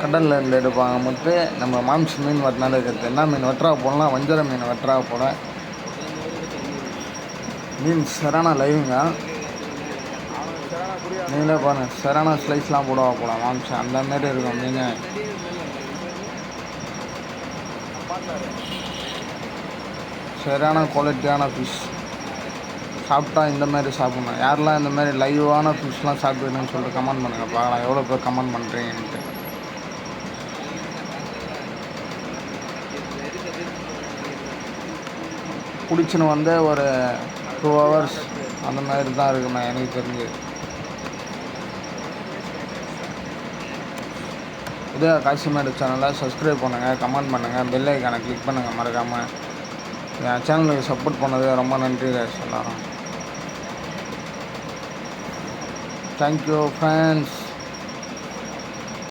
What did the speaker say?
கடலில் இருந்து எடுப்பாங்க. முத்து நம்ம மாம்ஸ் மீன் வெட்டினாலே இருக்கிறது. என்ன மீன் வெட்டுறா போடலாம், வஞ்சர மீன் வெட்டுறா போட. மீன் சரானா லைவுங்க. நீங்களே பாருங்கள், சரானா ஸ்லைஸ்லாம் போடுவா போல மாம்சம் அந்தமாரி இருக்கும் மீன். சரியான குவாலிட்டியான ஃபிஷ். சாப்பிட்டா இந்தமாரி சாப்பிட்ணும். யாரெல்லாம் இந்தமாரி லைவான ஃபிஷ்லாம் சாப்பிடுன்னு சொல்லிட்டு கமெண்ட் பண்ணுங்கள், பார்க்கலாம் எவ்வளோ பேர் கமெண்ட் பண்ணுறீங்கன்ட்டு. பிடிச்சின்னு வந்து ஒரு 2 hours அந்த மாதிரி தான் இருக்குண்ணா எனக்கு தெரிஞ்சு. இதே காசிமேடு சேனலை சப்ஸ்கிரைப் பண்ணுங்கள், கமெண்ட் பண்ணுங்கள், பெல் ஐக்கானை கிளிக் பண்ணுங்கள் மறக்காமல். என் சேனலுக்கு சப்போர்ட் பண்ணது ரொம்ப நன்றி எல்லாரும். Thank you friends.